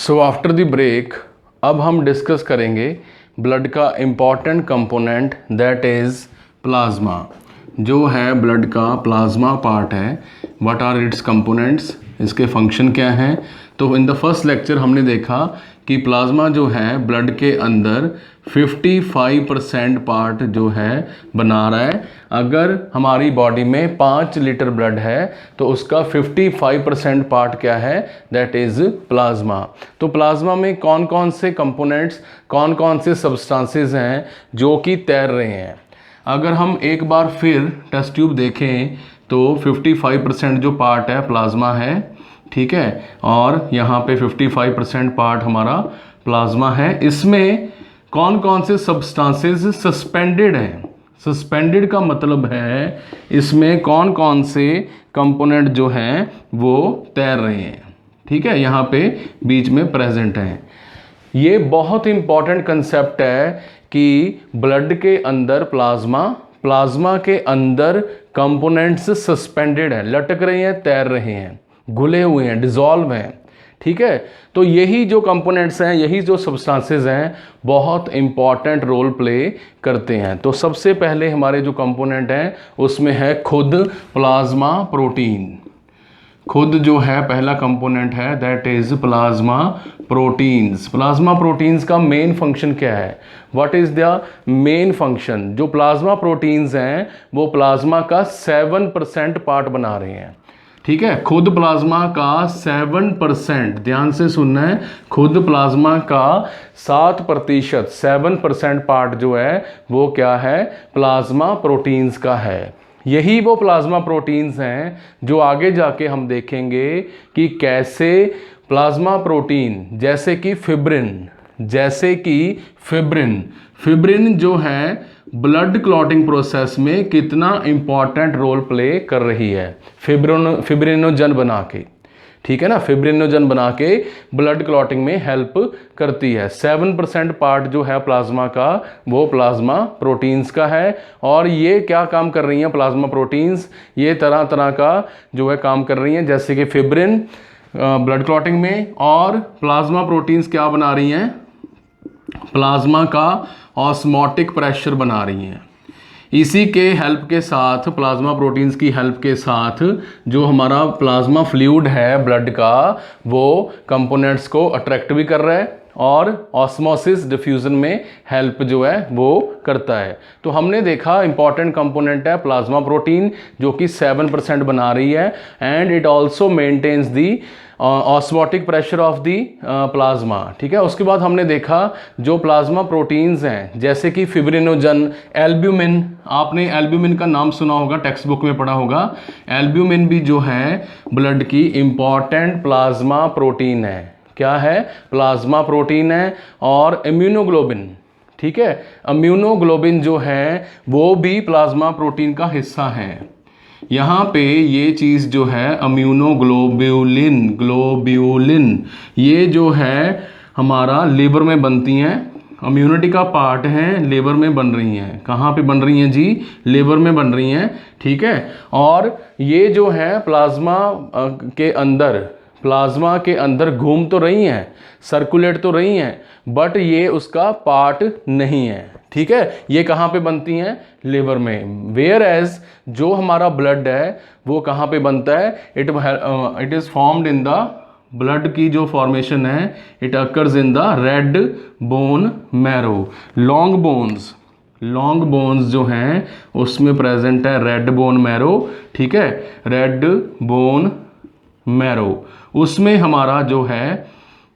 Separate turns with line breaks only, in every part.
So after the break अब हम discuss करेंगे ब्लड का important component that is plasma. जो है ब्लड का प्लाज्मा पार्ट है, व्हाट आर इट्स कंपोनेंट्स, इसके फंक्शन क्या हैं। तो इन द फर्स्ट लेक्चर हमने देखा कि प्लाज्मा जो है ब्लड के अंदर 55% पार्ट जो है बना रहा है। अगर हमारी बॉडी में 5 लीटर ब्लड है तो उसका 55% पार्ट क्या है, दैट इज़ प्लाज्मा। तो प्लाज्मा में कौन कौन से कंपोनेंट्स, कौन कौन से सब्सटेंसेस हैं जो कि तैर रहे हैं। अगर हम एक बार फिर टेस्ट ट्यूब देखें तो 55% जो पार्ट है प्लाज्मा है, ठीक है, और यहाँ पे 55% पार्ट हमारा प्लाज्मा है। इसमें कौन कौन से सब्सटेंसेस सस्पेंडेड हैं। सस्पेंडेड का मतलब है इसमें कौन कौन से कंपोनेंट जो हैं वो तैर रहे हैं, ठीक है, यहाँ पे बीच में प्रेजेंट हैं। ये बहुत इंपॉर्टेंट कंसेप्ट है कि ब्लड के अंदर प्लाज्मा के अंदर कंपोनेंट्स सस्पेंडेड हैं, लटक रहे हैं, तैर रहे हैं, घुले हुए हैं, डिसॉल्व हैं, ठीक है। तो यही जो कंपोनेंट्स हैं, यही जो सब्सटेंसेस हैं बहुत इंपॉर्टेंट रोल प्ले करते हैं। तो सबसे पहले हमारे जो कंपोनेंट हैं उसमें है खुद प्लाज्मा प्रोटीन। खुद जो है पहला कंपोनेंट है that is plasma proteins. Plasma proteins का मेन फंक्शन क्या है, what is the main function. जो प्लाज्मा प्रोटीन्स हैं वो प्लाज्मा का 7% पार्ट बना रहे हैं, ठीक है। खुद प्लाज्मा का 7%, ध्यान से सुनना है, खुद प्लाज्मा का 7% पार्ट जो है वो क्या है, प्लाज्मा प्रोटीन्स का है। यही वो प्लाज्मा प्रोटीन्स हैं जो आगे जाके हम देखेंगे कि कैसे प्लाज्मा प्रोटीन जैसे कि फिब्रिन जो है ब्लड क्लॉटिंग प्रोसेस में कितना इंपॉर्टेंट रोल प्ले कर रही है, फिब्रिनोजन बना के, ठीक है ना, फिब्रिनोजन बना के ब्लड क्लॉटिंग में हेल्प करती है। 7% पार्ट जो है प्लाज्मा का वो प्लाज्मा प्रोटीन्स का है। और ये क्या काम कर रही हैं प्लाज्मा प्रोटीन्स, ये तरह तरह का जो है काम कर रही हैं, जैसे कि फिब्रिन ब्लड क्लॉटिंग में, और प्लाज्मा प्रोटीन्स क्या बना रही हैं, प्लाज्मा का ऑस्मोटिक प्रेशर बना रही हैं। इसी के हेल्प के साथ, प्लाज्मा प्रोटीन्स की हेल्प के साथ जो हमारा प्लाज्मा फ्लूइड है ब्लड का वो कंपोनेंट्स को अट्रैक्ट भी कर रहा है और ऑस्मोसिस डिफ्यूजन में हेल्प जो है वो करता है। तो हमने देखा इंपॉर्टेंट कंपोनेंट है प्लाज्मा प्रोटीन जो कि 7% बना रही है, and it also maintains the osmotic pressure of the plasma, ठीक है। उसके बाद हमने देखा जो प्लाज्मा प्रोटीन्स हैं जैसे कि फिब्रिनोजन, एल्ब्यूमिन, आपने एल्ब्यूमिन का नाम सुना होगा, टेक्स्ट बुक में पढ़ा होगा। एल्ब्यूमिन भी जो है ब्लड की इंपॉर्टेंट प्लाज्मा प्रोटीन है। क्या है, प्लाज्मा प्रोटीन है। और इम्यूनोग्लोबिन, ठीक है, इम्यूनोग्लोबिन जो है वो भी प्लाज्मा प्रोटीन का हिस्सा है। यहाँ पे ये चीज़ जो है ग्लोब्यूलिन, ये जो है हमारा लीवर में बनती हैं, इम्यूनिटी का पार्ट है, लीवर में बन रही हैं। कहाँ पे बन रही हैं जी, लीवर में बन रही हैं, ठीक है। और ये जो है प्लाज्मा के अंदर घूम तो रही हैं, सर्कुलेट तो रही हैं, बट ये उसका पार्ट नहीं है, ठीक है। ये कहाँ पे बनती हैं, लिवर में। वेयर एज जो हमारा ब्लड है वो कहाँ पे बनता है, it is formed in the blood की जो फॉर्मेशन है it occurs in the red bone marrow. Long bones जो हैं उसमें प्रेजेंट है रेड बोन मैरो, ठीक है, रेड बोन मैरो, उसमें हमारा जो है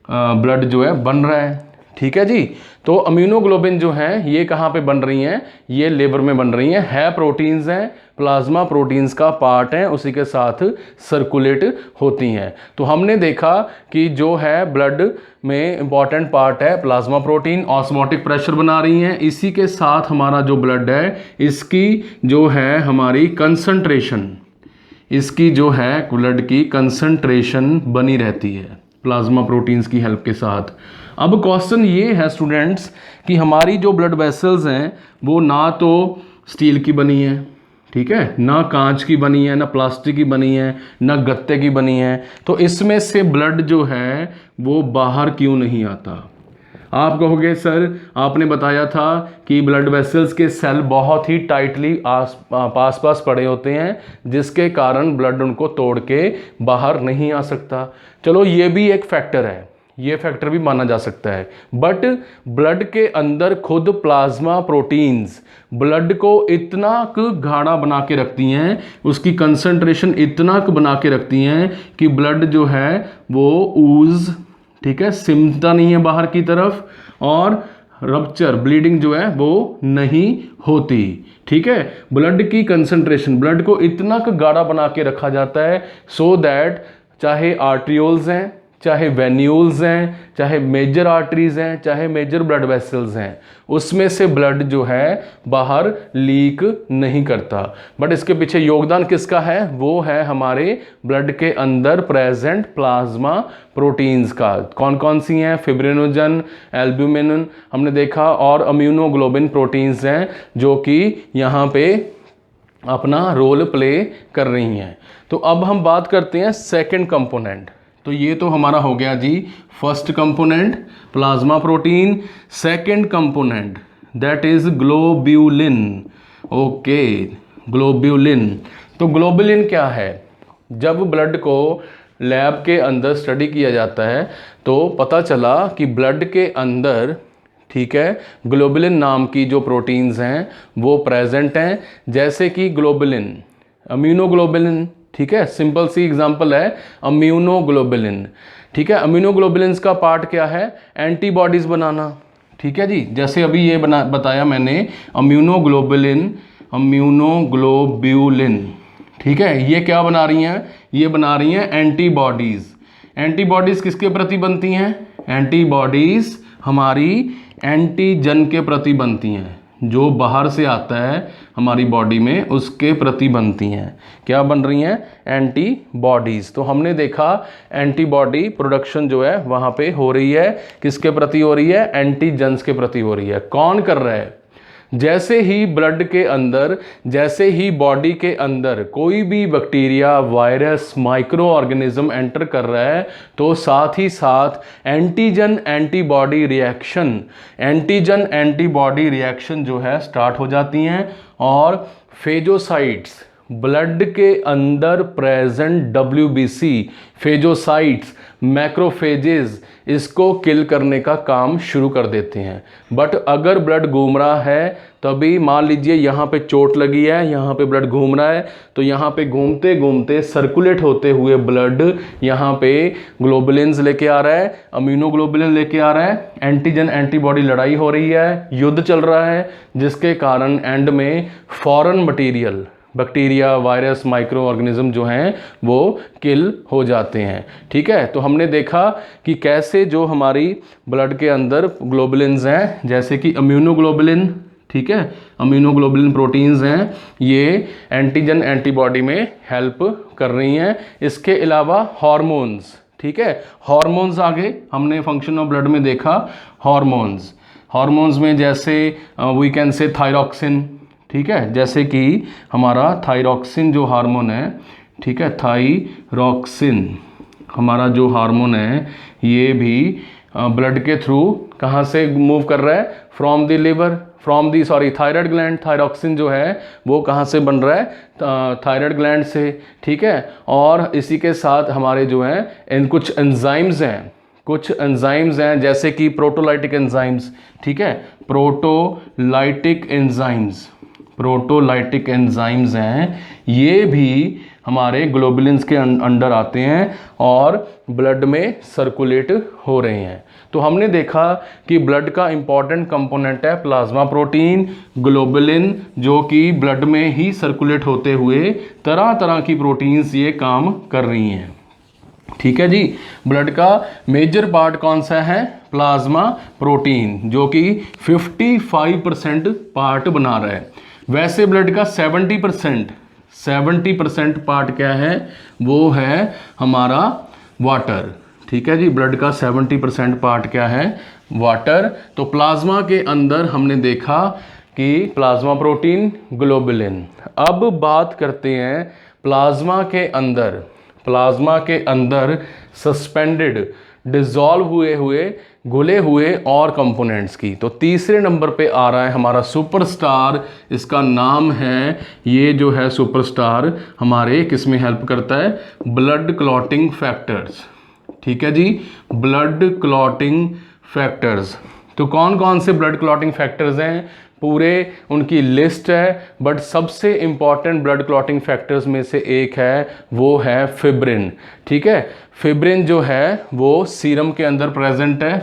ब्लड जो है बन रहा है, ठीक है जी। तो इम्यूनोग्लोबिन जो है ये कहाँ पे बन रही हैं, ये लिवर में बन रही हैं, है प्रोटीन्स हैं, प्लाज्मा प्रोटीन्स का पार्ट है, उसी के साथ सर्कुलेट होती हैं। तो हमने देखा कि जो है ब्लड में इंपॉर्टेंट पार्ट है प्लाज्मा प्रोटीन, ऑस्मोटिक प्रेशर बना रही हैं। इसी के साथ हमारा जो ब्लड है इसकी जो है हमारी कंसंट्रेशन, इसकी जो है ब्लड की कंसंट्रेशन बनी रहती है प्लाज्मा प्रोटीन्स की हेल्प के साथ। अब क्वेश्चन ये है स्टूडेंट्स कि हमारी जो ब्लड वेसल्स हैं वो ना तो स्टील की बनी है, ठीक है, ना कांच की बनी है, ना प्लास्टिक की बनी है, ना गत्ते की बनी है। तो इसमें से ब्लड जो है वो बाहर क्यों नहीं आता? आप कहोगे सर आपने बताया था कि ब्लड वेसल्स के सेल बहुत ही टाइटली पास पास पड़े होते हैं, जिसके कारण ब्लड उनको तोड़ के बाहर नहीं आ सकता। चलो ये भी एक फैक्टर है, ये फैक्टर भी माना जा सकता है, बट ब्लड के अंदर खुद प्लाज्मा प्रोटीन्स ब्लड को इतना गाढ़ा बना के रखती हैं, उसकी कंसंट्रेशन इतना बना के रखती हैं कि ब्लड जो है वो ऊज, ठीक है, सिमटता नहीं है बाहर की तरफ, और रप्चर ब्लीडिंग जो है वो नहीं होती। ठीक है, ब्लड की कंसंट्रेशन, ब्लड को इतना गाढ़ा बना के रखा जाता है सो दैट चाहे आर्ट्रियोल्स हैं, चाहे वेन्यूल्स हैं, चाहे मेजर आर्टरीज हैं, चाहे मेजर ब्लड वेसल्स हैं, उसमें से ब्लड जो है बाहर लीक नहीं करता। बट इसके पीछे योगदान किसका है? वो है हमारे ब्लड के अंदर प्रेजेंट प्लाज्मा प्रोटीन्स का। कौन कौन सी हैं? फिब्रिनोजन, एल्ब्यूमिन हमने देखा, और इम्यूनोग्लोबिन प्रोटीन्स हैं जो कि यहाँ पे अपना रोल प्ले कर रही हैं। तो अब हम बात करते हैं सेकेंड कंपोनेंट। तो ये तो हमारा हो गया जी first component plasma protein. Second component that is globulin. Okay, globulin. तो ग्लोब्यूलिन क्या है? जब ब्लड को लैब के अंदर स्टडी किया जाता है तो पता चला कि ब्लड के अंदर, ठीक है, ग्लोब्यूलिन नाम की जो प्रोटीन्स हैं वो प्रेजेंट हैं, जैसे कि ग्लोब्यूलिन, इम्यूनोग्लोबुलिन। ठीक है, सिंपल सी एग्जांपल है इम्यूनोग्लोबुलिन। ठीक है, इम्यूनोग्लोबुलिन्स का पार्ट क्या है? एंटीबॉडीज बनाना। ठीक है जी, जैसे अभी ये बताया मैंने, इम्यूनोग्लोब्यूलिन। ठीक है, ये क्या बना रही हैं? ये बना रही हैं एंटीबॉडीज। एंटीबॉडीज किसके प्रति बनती हैं? एंटीबॉडीज हमारी एंटीजन के प्रति बनती हैं, जो बाहर से आता है हमारी बॉडी में उसके प्रति बनती हैं। क्या बन रही हैं? एंटीबॉडीज़। तो हमने देखा एंटीबॉडी प्रोडक्शन जो है वहाँ पे हो रही है, किसके प्रति हो रही है? एंटीजन्स के प्रति हो रही है। कौन कर रहा है? जैसे ही ब्लड के अंदर, जैसे ही बॉडी के अंदर कोई भी bacteria, virus, micro organism enter कर रहा है तो साथ ही साथ antigen antibody reaction, antigen antibody reaction जो है स्टार्ट हो जाती हैं, और फेजोसाइट्स, ब्लड के अंदर प्रेजेंट WBC, फेजोसाइट्स, मैक्रोफेजेस, इसको किल करने का काम शुरू कर देते हैं। बट अगर ब्लड घूम रहा है, तभी मान लीजिए यहाँ पे चोट लगी है, यहाँ पे ब्लड घूम रहा है, तो यहाँ पे घूमते घूमते सर्कुलेट होते हुए ब्लड यहाँ पे ग्लोबुलिन्स लेके आ रहा है, इम्यूनोग्लोबुलिन लेके आ रहा है, एंटीजन एंटीबॉडी लड़ाई हो रही है, युद्ध चल रहा है, जिसके कारण एंड में foreign material, bacteria, virus, micro organism जो हैं वो किल हो जाते हैं। ठीक है, तो हमने देखा कि कैसे जो हमारी ब्लड के अंदर ग्लोबुलिन्स हैं, जैसे कि इम्यूनोग्लोबुलिन, ठीक है, इम्यूनोग्लोबुलिन प्रोटीन्स हैं, ये एंटीजन एंटीबॉडी में हेल्प कर रही हैं। इसके अलावा हार्मोन्स, ठीक है, हार्मोन्स आगे हमने फंक्शन ऑफ ब्लड में देखा। हार्मोन्स, हार्मोन्स में जैसे वी कैन से थायरॉक्सिन, ठीक है, जैसे कि हमारा थायरॉक्सिन जो हार्मोन है, ठीक है, थायरॉक्सिन हमारा जो हार्मोन है, ये भी ब्लड के थ्रू कहाँ से मूव कर रहा है? From the liver, from the thyroid gland. Thyroxine जो है वो कहाँ से बन रहा है? थायराइड ग्लैंड से। ठीक है, और इसी के साथ हमारे जो हैं इन कुछ एंजाइम्स हैं, कुछ एंजाइम्स हैं जैसे कि प्रोटोलाइटिक एंजाइम्स, ठीक है, प्रोटोलाइटिक एंजाइम्स, प्रोटोलाइटिक एंजाइम्स हैं, ये भी हमारे ग्लोबुलिन्स के अंडर आते हैं और ब्लड में सर्कुलेट हो रहे हैं। तो हमने देखा कि ब्लड का इंपॉर्टेंट कंपोनेंट है प्लाज्मा प्रोटीन, ग्लोबुलिन, जो कि ब्लड में ही सर्कुलेट होते हुए तरह तरह की प्रोटीन्स ये काम कर रही हैं। ठीक है जी, ब्लड का मेजर पार्ट कौन सा है? प्लाज्मा प्रोटीन, जो कि 55% पार्ट बना रहा है। वैसे ब्लड का 70% पार्ट क्या है? वो है हमारा वाटर। ठीक है जी, ब्लड का 70% पार्ट क्या है? वाटर। तो प्लाज्मा के अंदर हमने देखा कि प्लाज्मा प्रोटीन, ग्लोबुलिन। अब बात करते हैं प्लाज्मा के अंदर सस्पेंडेड, डिसॉल्व हुए घुले हुए और कंपोनेंट्स की। तो तीसरे नंबर पे आ रहा है हमारा सुपरस्टार, इसका नाम है, ये जो है सुपरस्टार हमारे किस में हेल्प करता है, ब्लड क्लॉटिंग फैक्टर्स। ठीक है जी, ब्लड क्लॉटिंग फैक्टर्स। तो कौन कौन से ब्लड क्लॉटिंग फैक्टर्स हैं, पूरे उनकी लिस्ट है, बट सबसे इंपॉर्टेंट ब्लड क्लॉटिंग फैक्टर्स में से एक है, वो है फिब्रिन। ठीक है, फिब्रिन जो है वो सीरम के अंदर प्रेजेंट है।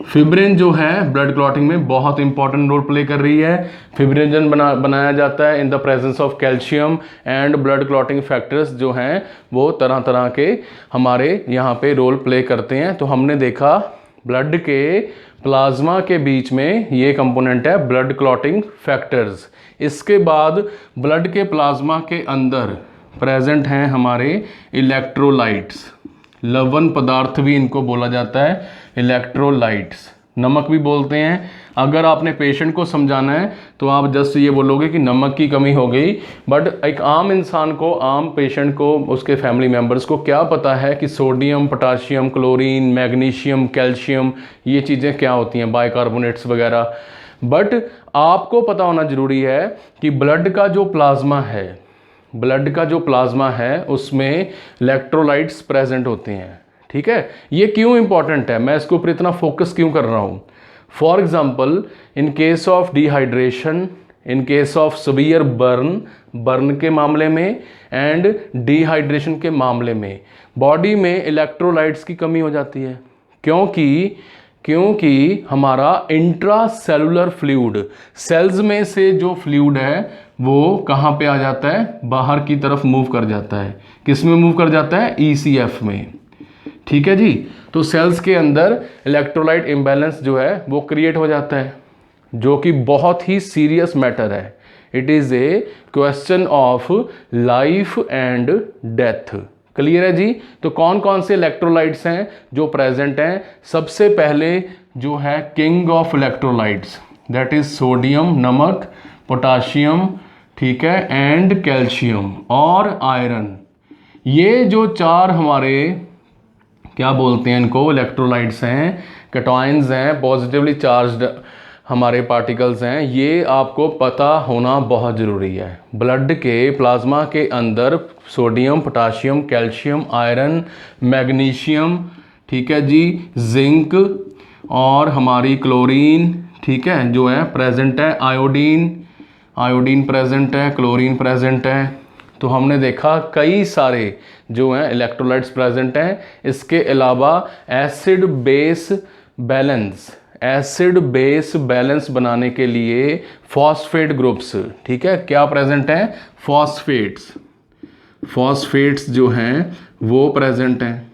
फिब्रिन जो है ब्लड क्लॉटिंग में बहुत इंपॉर्टेंट रोल प्ले कर रही है। फिब्रिनजन बनाया जाता है in the presence of calcium and blood clotting factors जो हैं वो तरह तरह के हमारे यहाँ पे रोल प्ले करते हैं। तो हमने देखा ब्लड के प्लाज्मा के बीच में ये कंपोनेंट है ब्लड क्लॉटिंग फैक्टर्स। इसके बाद ब्लड के प्लाज्मा के अंदर प्रेजेंट हैं हमारे इलेक्ट्रोलाइट्स, लवण पदार्थ भी इनको बोला जाता है, इलेक्ट्रोलाइट्स, नमक भी बोलते हैं। अगर आपने पेशेंट को समझाना है तो आप जस्ट ये बोलोगे कि नमक की कमी हो गई, बट एक आम इंसान को, आम पेशेंट को, उसके फैमिली मेम्बर्स को क्या पता है कि sodium, potassium, chlorine, magnesium, calcium, ये चीज़ें क्या होती हैं, बाइकार्बोनेट्स वगैरह। बट आपको पता होना ज़रूरी है कि ब्लड का जो प्लाज्मा है उसमें इलेक्ट्रोलाइट्स प्रेजेंट होते हैं। ठीक है, ये क्यों इंपॉर्टेंट है, मैं इसके ऊपर इतना फोकस क्यों कर रहा हूँ। For example, in case of dehydration, in case of severe burn के मामले में एंड डिहाइड्रेशन के मामले में बॉडी में इलेक्ट्रोलाइट्स की कमी हो जाती है। क्योंकि हमारा इंट्रासेलुलर फ्लूइड, सेल्स में से जो फ्लूइड है वो कहाँ पे आ जाता है, बाहर की तरफ मूव कर जाता है। किस में मूव कर जाता है, ECF में। ठीक है जी, तो सेल्स के अंदर इलेक्ट्रोलाइट इम्बैलेंस जो है वो क्रिएट हो जाता है, जो कि बहुत ही सीरियस मैटर है। It is a question of life and death. Clear है जी। तो कौन कौन से इलेक्ट्रोलाइट्स हैं जो प्रेजेंट हैं, सबसे पहले जो है king of electrolytes, that is sodium, नमक, पोटाशियम, ठीक है, एंड कैल्शियम और आयरन। ये जो चार हमारे क्या बोलते हैं इनको, इलेक्ट्रोलाइट्स हैं, कैटायंस हैं, पॉजिटिवली चार्ज्ड हमारे पार्टिकल्स हैं, ये आपको पता होना बहुत ज़रूरी है। ब्लड के प्लाज्मा के अंदर sodium, potassium, calcium, iron, magnesium, ठीक है जी, जिंक और हमारी क्लोरीन, ठीक है, जो है प्रेजेंट है, आयोडीन प्रेजेंट है, क्लोरीन प्रेजेंट है। तो हमने देखा कई सारे जो हैं इलेक्ट्रोलाइट्स प्रेजेंट हैं। इसके अलावा एसिड बेस बैलेंस बनाने के लिए फॉस्फेट ग्रुप्स, ठीक है, क्या प्रेजेंट हैं, फॉस्फेट्स जो हैं वो प्रेजेंट हैं।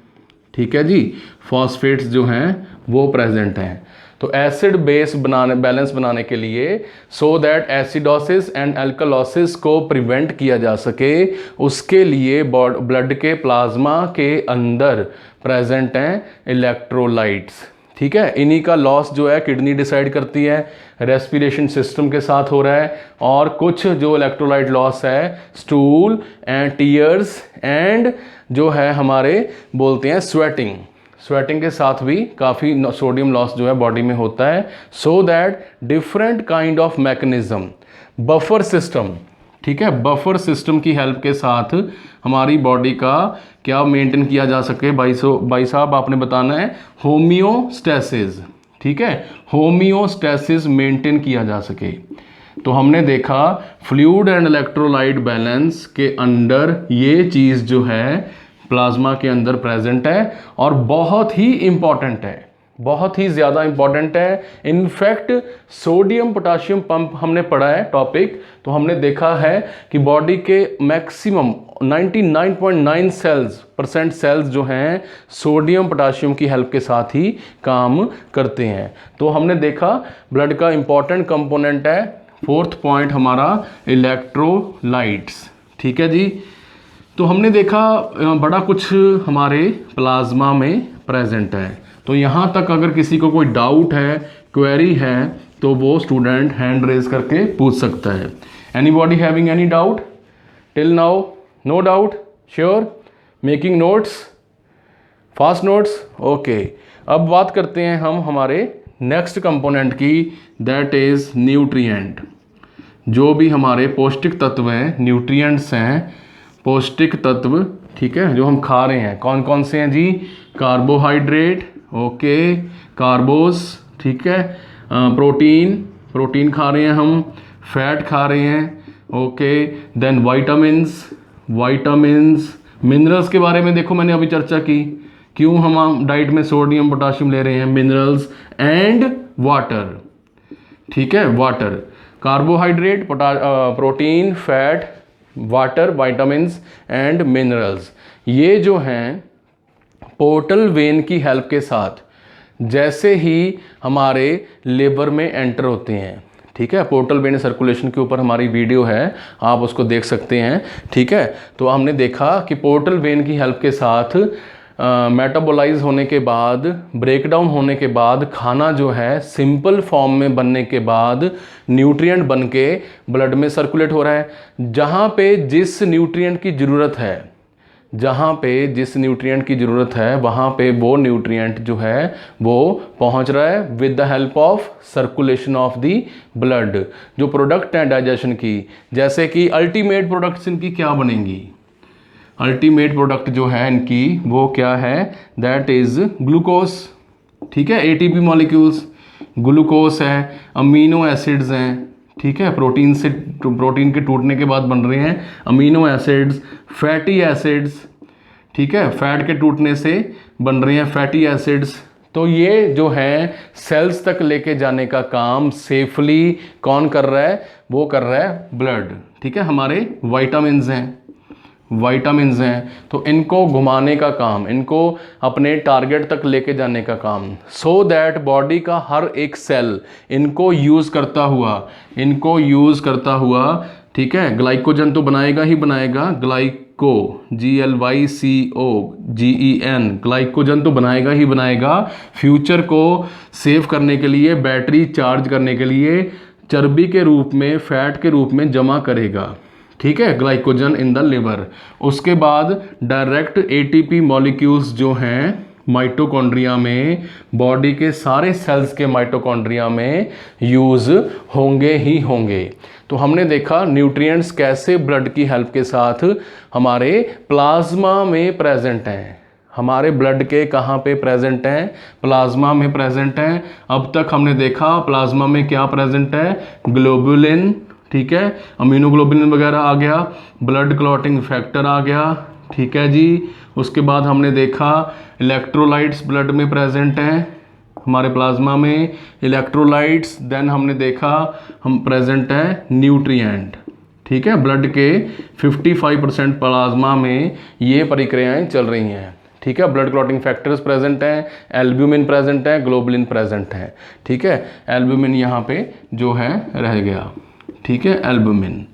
ठीक है जी, फॉस्फेट्स जो हैं वो प्रेजेंट हैं। तो एसिड बेस बैलेंस बनाने के लिए, so that acidosis and alkalosis को प्रिवेंट किया जा सके, उसके लिए ब्लड के प्लाज्मा के अंदर प्रेजेंट हैं इलेक्ट्रोलाइट्स। ठीक है, इन्हीं का लॉस जो है किडनी डिसाइड करती है, रेस्पिरेशन सिस्टम के साथ हो रहा है, और कुछ जो इलेक्ट्रोलाइट लॉस है स्टूल एंड टीयर्स एंड जो है हमारे बोलते हैं स्वेटिंग के साथ भी काफ़ी सोडियम लॉस जो है बॉडी में होता है। So that different kind of mechanism, buffer system, ठीक है, बफर सिस्टम की हेल्प के साथ हमारी बॉडी का क्या मेंटेन किया जा सके। भाई साहब आपने बताना है होमियोस्टेसिस, ठीक है, होमियोस्टेसिस मेंटेन किया जा सके। तो हमने देखा फ्लूइड एंड इलेक्ट्रोलाइट बैलेंस के अंडर ये चीज़ जो है प्लाज्मा के अंदर प्रेजेंट है और बहुत ही इंपॉर्टेंट है, बहुत ही ज़्यादा इंपॉर्टेंट है। इनफैक्ट सोडियम पोटाशियम पंप हमने पढ़ा है टॉपिक, तो हमने देखा है कि बॉडी के मैक्सिमम 99.9% सेल्स जो हैं सोडियम पोटाशियम की हेल्प के साथ ही काम करते हैं। तो हमने देखा ब्लड का इंपॉर्टेंट कंपोनेंट है, फोर्थ पॉइंट हमारा इलेक्ट्रोलाइट्स। ठीक है जी, तो हमने देखा बड़ा कुछ हमारे प्लाज्मा में प्रेजेंट है। तो यहाँ तक अगर किसी को कोई डाउट है, क्वेरी है, तो वो स्टूडेंट हैंड रेज करके पूछ सकता है। Anybody having any doubt till now? No doubt? Sure? Making notes? Fast notes? Okay. अब बात करते हैं हम हमारे नेक्स्ट कंपोनेंट की, दैट इज न्यूट्रिएंट। जो भी हमारे पौष्टिक तत्व हैं, न्यूट्रिएंट्स हैं, पौष्टिक तत्व, ठीक है, जो हम खा रहे हैं, कौन कौन से हैं जी? कार्बोहाइड्रेट, ओके, कार्बोस, ठीक है, प्रोटीन खा रहे हैं हम, फैट खा रहे हैं, ओके, देन वाइटामिन्स, मिनरल्स के बारे में देखो मैंने अभी चर्चा की, क्यों हम डाइट में सोडियम पोटाशियम ले रहे हैं, मिनरल्स एंड वाटर, ठीक है, water, carbohydrate, protein, fat, water, vitamins and minerals, ये जो हैं पोर्टल वेन की हेल्प के साथ जैसे ही हमारे लिवर में एंटर होते हैं, ठीक है, पोर्टल वेन सर्कुलेशन के ऊपर हमारी वीडियो है, आप उसको देख सकते हैं, ठीक है। तो हमने देखा कि पोर्टल वेन की हेल्प के साथ मेटाबोलाइज होने के बाद, ब्रेकडाउन होने के बाद, खाना जो है सिंपल फॉर्म में बनने के बाद न्यूट्रिएंट बन के ब्लड में सर्कुलेट हो रहा है। जहाँ पे जिस न्यूट्रिएंट की ज़रूरत है, जहाँ पे जिस न्यूट्रिएंट की ज़रूरत है वहाँ पे वो न्यूट्रिएंट जो है वो पहुँच रहा है with the help of circulation of the blood. जो प्रोडक्ट हैं डाइजेशन की, जैसे कि अल्टीमेट प्रोडक्ट्स इनकी क्या बनेंगी? अल्टीमेट प्रोडक्ट जो है इनकी वो क्या है? दैट इज़ ग्लूकोज, ठीक है, एटीपी मॉलिक्यूल्स, ग्लूकोज है, अमीनो एसिड्स हैं, ठीक है, प्रोटीन के टूटने के बाद बन रहे हैं अमीनो एसिड्स, फैटी एसिड्स, ठीक है, फैट के टूटने से बन रहे हैं फैटी एसिड्स। तो ये जो है सेल्स तक लेके जाने का काम सेफली कौन कर रहा है? वो कर रहा है ब्लड, ठीक है। हमारे वाइटामिन्स हैं, तो इनको घुमाने का काम, इनको अपने टारगेट तक लेके जाने का काम, सो दैट बॉडी का हर एक सेल इनको यूज़ करता हुआ, ठीक है, ग्लाइकोजन तो बनाएगा ही बनाएगा, GLYCOGEN, ग्लाइकोजन तो बनाएगा ही बनाएगा, फ्यूचर को सेव करने के लिए, बैटरी चार्ज करने के लिए चर्बी के रूप में, फैट के रूप में जमा करेगा, ठीक है, ग्लाइकोजन इन द लिवर। उसके बाद डायरेक्ट एटीपी मॉलिक्यूल्स जो हैं माइटोकॉन्ड्रिया में, बॉडी के सारे सेल्स के माइटोकॉन्ड्रिया में यूज़ होंगे ही होंगे। तो हमने देखा न्यूट्रिएंट्स कैसे ब्लड की हेल्प के साथ हमारे प्लाज्मा में प्रेजेंट हैं। हमारे ब्लड के कहाँ पे प्रेजेंट हैं? प्लाज्मा में प्रेजेंट हैं। अब तक हमने देखा प्लाज्मा में क्या प्रेजेंट है? ग्लोबुलिन, ठीक है, अमीनोग्लोबुलिन वगैरह आ गया, ब्लड क्लॉटिंग फैक्टर आ गया, ठीक है जी। उसके बाद हमने देखा इलेक्ट्रोलाइट्स ब्लड में प्रेजेंट हैं हमारे प्लाज्मा में, इलेक्ट्रोलाइट्स। देन हमने देखा हम प्रेजेंट है न्यूट्रिएंट, ठीक है, ब्लड के 55% प्लाज्मा में ये प्रक्रियाएं चल रही हैं, ठीक है। ब्लड क्लॉटिंग फैक्टर्स प्रेजेंट हैं, एल्ब्यूमिन प्रेजेंट है, ग्लोबुलिन प्रेजेंट है, ठीक है। एल्ब्यूमिन यहाँ पे जो है रह गया, ठीक है, एल्ब्यूमिन।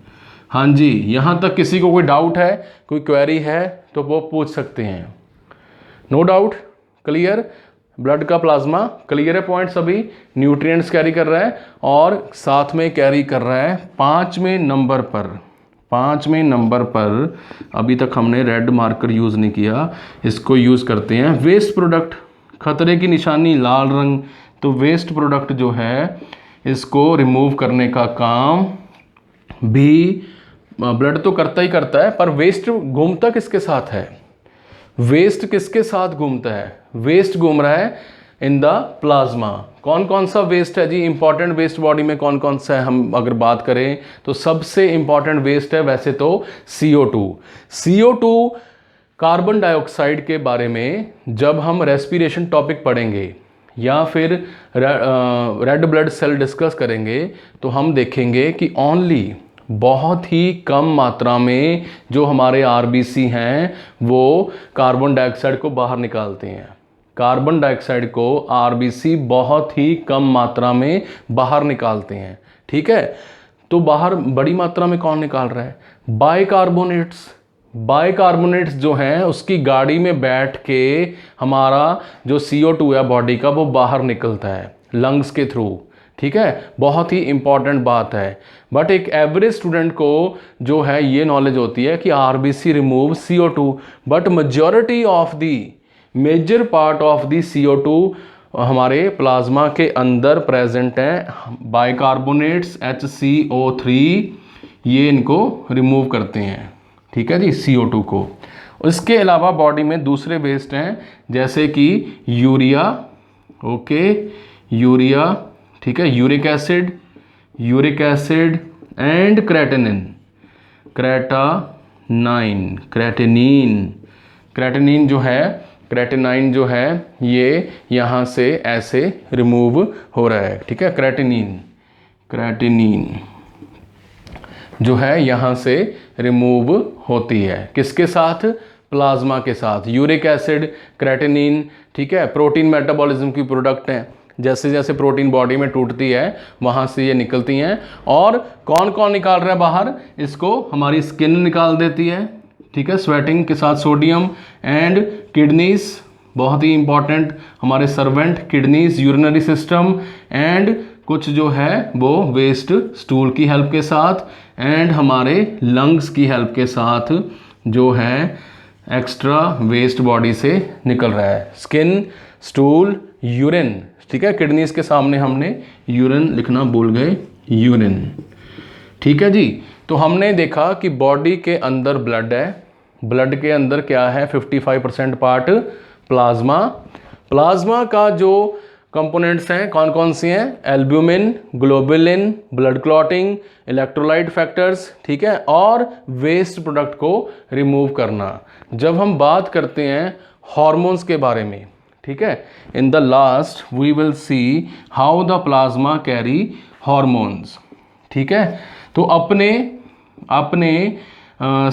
हाँ जी, यहाँ तक किसी को कोई डाउट है, कोई क्वेरी है तो वो पूछ सकते हैं। No doubt? क्लियर? ब्लड का प्लाज्मा क्लियर है? पॉइंट सभी? न्यूट्रिएंट्स कैरी कर रहा है और साथ में कैरी कर रहा है 5वें नंबर पर अभी तक हमने रेड मार्कर यूज़ नहीं किया, इसको यूज़ करते हैं वेस्ट प्रोडक्ट। खतरे की निशानी लाल रंग, तो वेस्ट प्रोडक्ट जो है इसको रिमूव करने का काम भी ब्लड तो करता ही करता है, पर वेस्ट घूमता किसके साथ है? वेस्ट किसके साथ घूमता है? वेस्ट घूम रहा है इन द प्लाज्मा। कौन कौन सा वेस्ट है जी? इंपॉर्टेंट वेस्ट बॉडी में कौन कौन सा है? हम अगर बात करें तो सबसे इंपॉर्टेंट वेस्ट है वैसे तो CO2 कार्बन डाइऑक्साइड के बारे में जब हम रेस्पिरेशन टॉपिक पढ़ेंगे या फिर रेड ब्लड सेल डिस्कस करेंगे तो हम देखेंगे कि ओनली बहुत ही कम मात्रा में जो हमारे RBC हैं वो कार्बन डाइऑक्साइड को बाहर निकालते हैं। कार्बन डाइऑक्साइड को RBC बहुत ही कम मात्रा में बाहर निकालते हैं, ठीक है। तो बाहर बड़ी मात्रा में कौन निकाल रहा है? बाइकार्बोनेट्स जो हैं उसकी गाड़ी में बैठ के हमारा जो CO2 है बॉडी का वो बाहर निकलता है लंग्स के थ्रू, ठीक है, बहुत ही इंपॉर्टेंट बात है। बट एक एवरेज स्टूडेंट को जो है ये नॉलेज होती है कि RBC remove CO2, but majority of the major part of the CO2 हमारे प्लाज्मा के अंदर प्रेजेंट है। बाइकार्बोनेट्स HCO3 ये इनको रिमूव करते हैं, ठीक है जी, CO2 को। इसके अलावा बॉडी में दूसरे वेस्ट हैं जैसे कि यूरिया, ओके, यूरिया, ठीक है, यूरिक एसिड एंड क्रेटेनिन जो है, क्रेटेनाइन जो है ये यहाँ से ऐसे रिमूव हो रहा है, ठीक है। क्रेटेनिन जो है यहाँ से रिमूव होती है, किसके साथ? प्लाज्मा के साथ। यूरिक एसिड, क्रेटेनिन, ठीक है, प्रोटीन मेटाबॉलिज्म की प्रोडक्ट हैं। जैसे जैसे प्रोटीन बॉडी में टूटती है वहाँ से ये निकलती हैं। और कौन कौन निकाल रहा है बाहर? इसको हमारी स्किन निकाल देती है, ठीक है, स्वेटिंग के साथ सोडियम। एंड किडनीज, बहुत ही इंपॉर्टेंट, हमारे servant kidneys, urinary system, and कुछ जो है वो वेस्ट स्टूल की हेल्प के साथ, एंड हमारे लंग्स की हेल्प के साथ जो है एक्स्ट्रा वेस्ट बॉडी से निकल रहा है। स्किन, स्टूल, यूरिन, ठीक है, किडनीज के सामने हमने यूरिन लिखना भूल गए, यूरिन, ठीक है जी। तो हमने देखा कि बॉडी के अंदर ब्लड है, ब्लड के अंदर क्या है? 55% पार्ट प्लाज्मा। प्लाज्मा का जो कंपोनेंट्स हैं कौन कौन सी हैं? Albumin, globulin, blood clotting, electrolyte factors, ठीक है, और वेस्ट प्रोडक्ट को रिमूव करना। जब हम बात करते हैं हार्मोन्स के बारे में, ठीक है, in the last we will see how the plasma carry hormones, ठीक है। तो अपने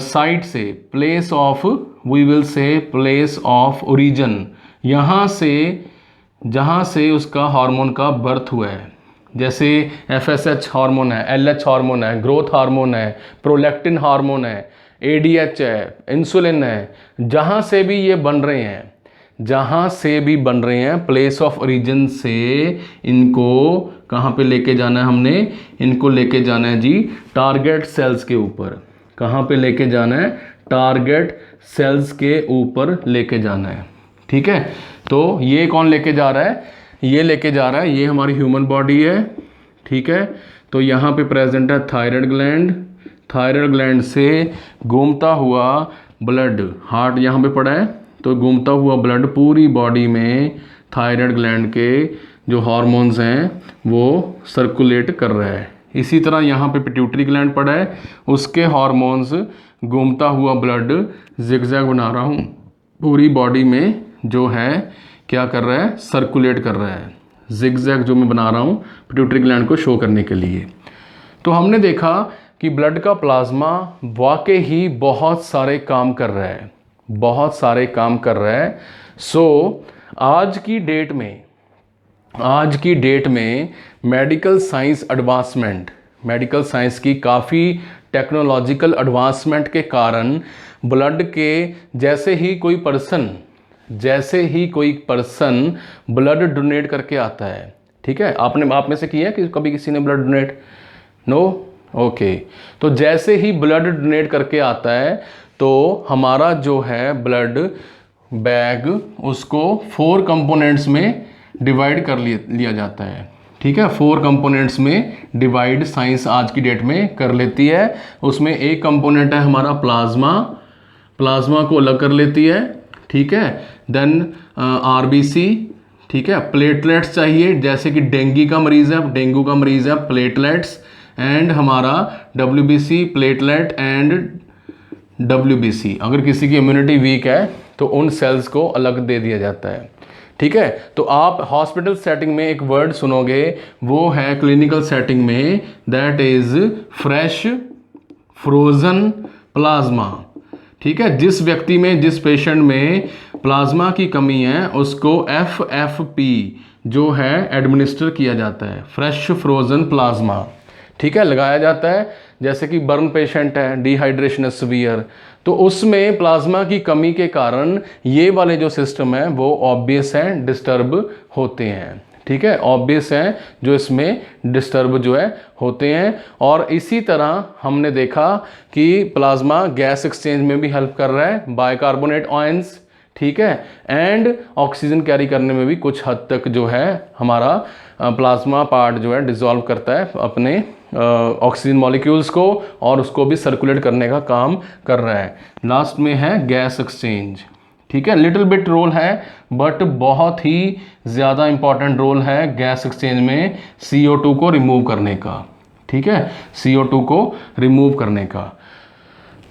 साइट से, place of, we will say place of origin, यहाँ से जहाँ से उसका हार्मोन का बर्थ हुआ है, जैसे FSH हार्मोन है, LH हार्मोन है, ग्रोथ हार्मोन है, प्रोलैक्टिन हार्मोन है, ADH है, इंसुलिन है, जहाँ से भी ये बन रहे हैं, प्लेस ऑफ ओरिजिन से इनको कहाँ पे लेके जाना है? हमने इनको लेके जाना है जी टारगेट सेल्स के ऊपर। कहाँ पे लेके जाना है? टारगेट सेल्स के ऊपर लेके जाना है, ठीक है। तो ये कौन लेके जा रहा है? ये लेके जा रहा है, ये हमारी ह्यूमन बॉडी है, ठीक है। तो यहाँ पे प्रेजेंट है थायराइड ग्लैंड, थायराइड ग्लैंड से घूमता हुआ ब्लड, हार्ट यहाँ पे पड़ा है, तो घूमता हुआ ब्लड पूरी बॉडी में थायराइड ग्लैंड के जो हार्मोन्स हैं वो सर्कुलेट कर रहा है। इसी तरह यहाँ पे पिट्यूटरी ग्लैंड पड़ा है, उसके हार्मोन्स घूमता हुआ ब्लड जिगजैग बना रहा हूँ पूरी बॉडी में जो है क्या कर रहा है? सर्कुलेट कर रहा है। जिगजैग जो मैं बना रहा हूँ पिट्यूटरी ग्लैंड को शो करने के लिए। तो हमने देखा कि ब्लड का प्लाज्मा वाकई ही बहुत सारे काम कर रहा है, सो आज की डेट में medical science advancement, medical science की काफ़ी टेक्नोलॉजिकल एडवांसमेंट के कारण ब्लड के जैसे ही कोई पर्सन ब्लड डोनेट करके आता है, ठीक है, आप में से किया है कि कभी किसी ने ब्लड डोनेट? No, okay. तो जैसे ही ब्लड डोनेट करके आता है तो हमारा जो है ब्लड बैग उसको 4 कंपोनेंट्स में डिवाइड कर लिया जाता है, ठीक है। 4 कंपोनेंट्स में डिवाइड साइंस आज की डेट में कर लेती है। उसमें एक कंपोनेंट है हमारा प्लाज्मा को अलग कर लेती है, ठीक है। देन RBC, ठीक है, प्लेटलेट्स चाहिए, जैसे कि डेंगू का मरीज़ है, प्लेटलेट्स, एंड हमारा WBC, प्लेटलेट एंड WBC। अगर किसी की इम्यूनिटी वीक है तो उन सेल्स को अलग दे दिया जाता है, ठीक है। तो आप हॉस्पिटल सेटिंग में एक वर्ड सुनोगे, वो है क्लिनिकल सेटिंग में, that is fresh frozen plasma, ठीक है। जिस व्यक्ति में, जिस पेशेंट में प्लाज्मा की कमी है उसको FFP जो है एडमिनिस्टर किया जाता है, फ्रेश फ्रोजन प्लाज्मा, ठीक है, लगाया जाता है। जैसे कि बर्न पेशेंट है, डिहाइड्रेशन है सीवियर, तो उसमें प्लाज्मा की कमी के कारण ये वाले जो सिस्टम है वो ऑब्वियस हैं, डिस्टर्ब होते हैं, ठीक है, ऑब्वियस हैं जो इसमें डिस्टर्ब जो है होते हैं। और इसी तरह हमने देखा कि प्लाज्मा गैस एक्सचेंज में भी हेल्प कर रहा है, बाइकार्बोनेट आयंस, ठीक है, एंड ऑक्सीजन कैरी करने में भी कुछ हद तक जो है हमारा प्लाज्मा पार्ट जो है डिसॉल्व करता है अपने ऑक्सीजन मॉलिक्यूल्स को, और उसको भी सर्कुलेट करने का काम कर रहा है। लास्ट में है गैस एक्सचेंज, ठीक है, लिटिल बिट रोल है बट बहुत ही ज़्यादा इंपॉर्टेंट रोल है गैस एक्सचेंज में CO2 को रिमूव करने का, ठीक है, CO2 को रिमूव करने का।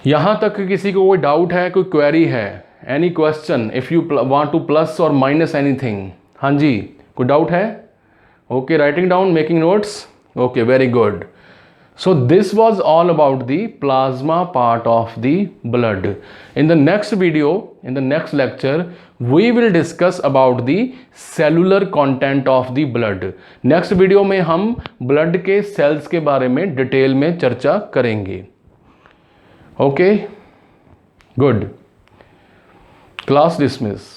यहाँ तक किसी को कोई डाउट है, कोई क्वेरी है, any question, if you want two plus और माइनस एनीथिंग? हाँ जी, कोई डाउट है? Okay, writing down, making notes, okay, very good. So this was all about the plasma part of the blood. In the next video, in the next lecture, we will discuss about the cellular content of the blood. Next video में हम blood के cells के बारे में detail में चर्चा करेंगे. Okay, good. Class dismiss.